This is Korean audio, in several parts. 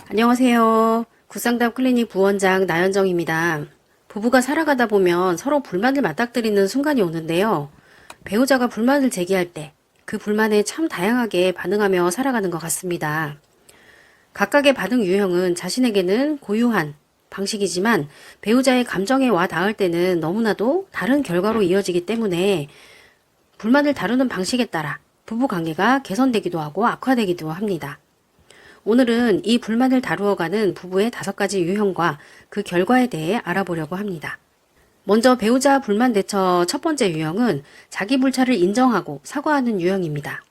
안녕하세요. 구상담 클리닉 부원장 나연정입니다. 부부가 살아가다 보면 서로 불만을 맞닥뜨리는 순간이 오는데요. 배우자가 불만을 제기할 때 그 불만에 참 다양하게 반응하며 살아가는 것 같습니다. 각각의 반응 유형은 자신에게는 고유한 방식이지만 배우자의 감정에 와 닿을 때는 너무나도 다른 결과로 이어지기 때문에 불만을 다루는 방식에 따라 부부 관계가 개선되기도 하고 악화되기도 합니다. 오늘은 이 불만을 다루어가는 부부의 5가지 유형과 그 결과에 대해 알아보려고 합니다. 먼저 배우자 불만 대처 첫 번째 유형은 자기 불찰을 인정하고 사과하는 유형입니다.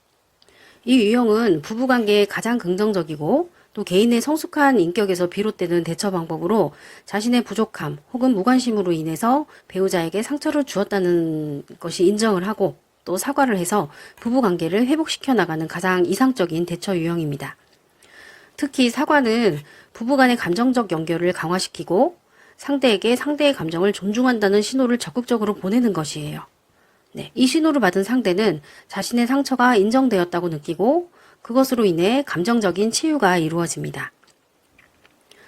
이 유형은 부부관계에 가장 긍정적이고 또 개인의 성숙한 인격에서 비롯되는 대처 방법으로 자신의 부족함 혹은 무관심으로 인해서 배우자에게 상처를 주었다는 것이 인정을 하고 또 사과를 해서 부부관계를 회복시켜 나가는 가장 이상적인 대처 유형입니다. 특히 사과는 부부간의 감정적 연결을 강화시키고 상대에게 상대의 감정을 존중한다는 신호를 적극적으로 보내는 것이에요. 네, 이 신호를 받은 상대는 자신의 상처가 인정되었다고 느끼고 그것으로 인해 감정적인 치유가 이루어집니다.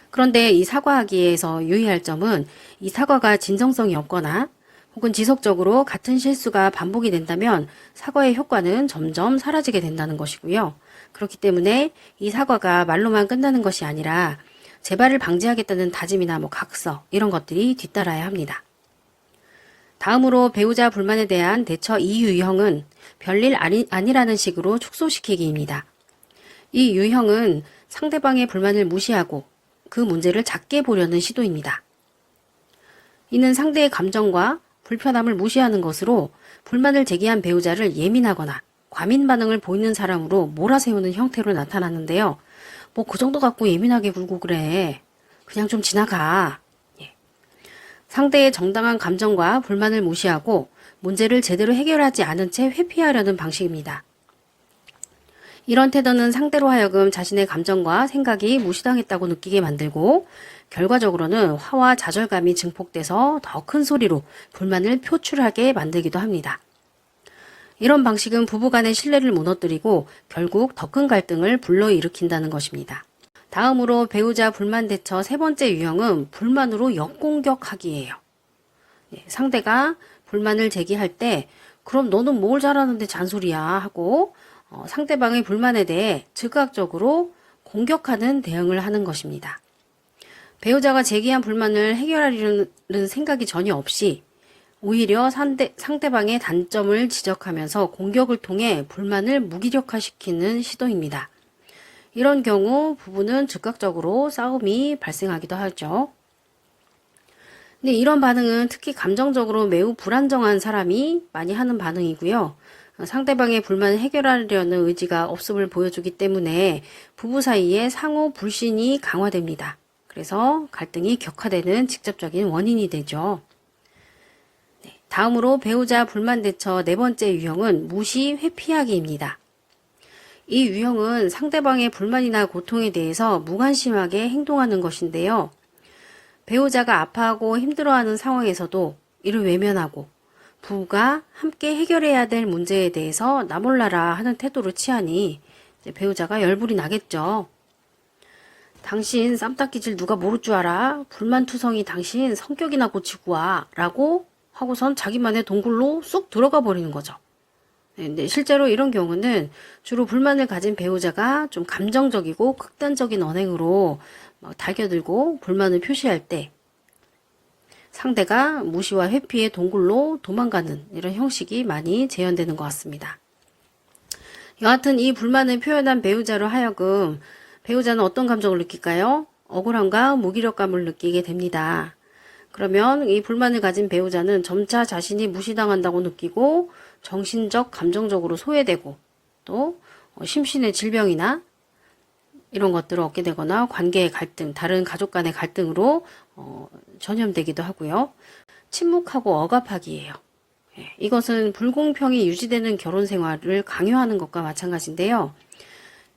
그런데 이 사과하기에서 유의할 점은 이 사과가 진정성이 없거나 혹은 지속적으로 같은 실수가 반복이 된다면 사과의 효과는 점점 사라지게 된다는 것이고요. 그렇기 때문에 이 사과가 말로만 끝나는 것이 아니라 재발을 방지하겠다는 다짐이나 각서 이런 것들이 뒤따라야 합니다. 다음으로 배우자 불만에 대한 대처 2유형은 별일 아니라는 식으로 축소시키기입니다. 이 유형은 상대방의 불만을 무시하고 그 문제를 작게 보려는 시도입니다. 이는 상대의 감정과 불편함을 무시하는 것으로 불만을 제기한 배우자를 예민하거나 과민 반응을 보이는 사람으로 몰아세우는 형태로 나타나는데요. 그 정도 갖고 예민하게 굴고 그래. 그냥 좀 지나가. 상대의 정당한 감정과 불만을 무시하고 문제를 제대로 해결하지 않은 채 회피하려는 방식입니다. 이런 태도는 상대로 하여금 자신의 감정과 생각이 무시당했다고 느끼게 만들고 결과적으로는 화와 좌절감이 증폭돼서 더 큰 소리로 불만을 표출하게 만들기도 합니다. 이런 방식은 부부간의 신뢰를 무너뜨리고 결국 더 큰 갈등을 불러일으킨다는 것입니다. 다음으로 배우자 불만 대처 세 번째 유형은 불만으로 역공격하기예요. 상대가 불만을 제기할 때 그럼 너는 뭘 잘하는데 잔소리야 하고 상대방의 불만에 대해 즉각적으로 공격하는 대응을 하는 것입니다. 배우자가 제기한 불만을 해결하려는 생각이 전혀 없이 오히려 상대방의 단점을 지적하면서 공격을 통해 불만을 무기력화시키는 시도입니다. 이런 경우 부부는 즉각적으로 싸움이 발생하기도 하죠. 근데 이런 반응은 특히 감정적으로 매우 불안정한 사람이 많이 하는 반응이고요. 상대방의 불만을 해결하려는 의지가 없음을 보여주기 때문에 부부 사이에 상호 불신이 강화됩니다. 그래서 갈등이 격화되는 직접적인 원인이 되죠. 다음으로 배우자 불만 대처 네 번째 유형은 무시 회피하기입니다. 이 유형은 상대방의 불만이나 고통에 대해서 무관심하게 행동하는 것인데요. 배우자가 아파하고 힘들어하는 상황에서도 이를 외면하고 부부가 함께 해결해야 될 문제에 대해서 나 몰라라 하는 태도를 취하니 배우자가 열불이 나겠죠. 당신 쌈 닦기질 누가 모를 줄 알아? 불만투성이 당신 성격이나 고치고 와 라고 하고선 자기만의 동굴로 쑥 들어가 버리는 거죠. 근데 실제로 이런 경우는 주로 불만을 가진 배우자가 좀 감정적이고 극단적인 언행으로 달겨들고 불만을 표시할 때 상대가 무시와 회피의 동굴로 도망가는 이런 형식이 많이 재현되는 것 같습니다. 여하튼 이 불만을 표현한 배우자로 하여금 배우자는 어떤 감정을 느낄까요? 억울함과 무기력감을 느끼게 됩니다. 그러면 이 불만을 가진 배우자는 점차 자신이 무시당한다고 느끼고 정신적, 감정적으로 소외되고 또 심신의 질병이나 이런 것들을 얻게 되거나 관계의 갈등, 다른 가족 간의 갈등으로 전염되기도 하고요. 침묵하고 억압하기예요. 이것은 불공평이 유지되는 결혼 생활을 강요하는 것과 마찬가지인데요.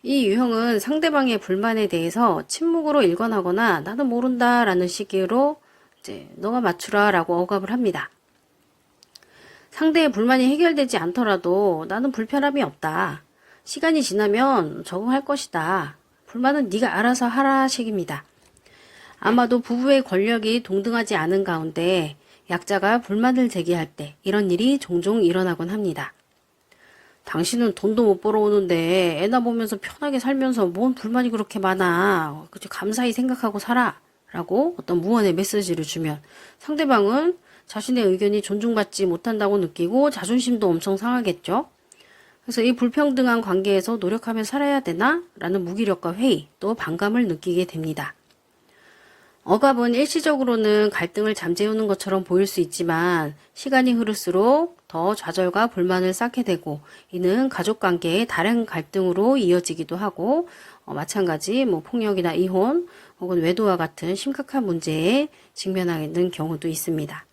이 유형은 상대방의 불만에 대해서 침묵으로 일관하거나 나는 모른다 라는 식으로 너가 맞추라 라고 억압을 합니다. 상대의 불만이 해결되지 않더라도 나는 불편함이 없다. 시간이 지나면 적응할 것이다. 불만은 네가 알아서 하라 식입니다. 아마도 부부의 권력이 동등하지 않은 가운데 약자가 불만을 제기할 때 이런 일이 종종 일어나곤 합니다. 당신은 돈도 못 벌어오는데 애나 보면서 편하게 살면서 뭔 불만이 그렇게 많아. 그치, 감사히 생각하고 살아. 라고 어떤 무언의 메시지를 주면 상대방은 자신의 의견이 존중받지 못한다고 느끼고 자존심도 엄청 상하겠죠. 그래서 이 불평등한 관계에서 노력하며 살아야 되나? 라는 무기력과 회의, 또 반감을 느끼게 됩니다. 억압은 일시적으로는 갈등을 잠재우는 것처럼 보일 수 있지만 시간이 흐를수록 더 좌절과 불만을 쌓게 되고 이는 가족관계의 다른 갈등으로 이어지기도 하고 마찬가지 폭력이나 이혼 혹은 외도와 같은 심각한 문제에 직면하는 경우도 있습니다.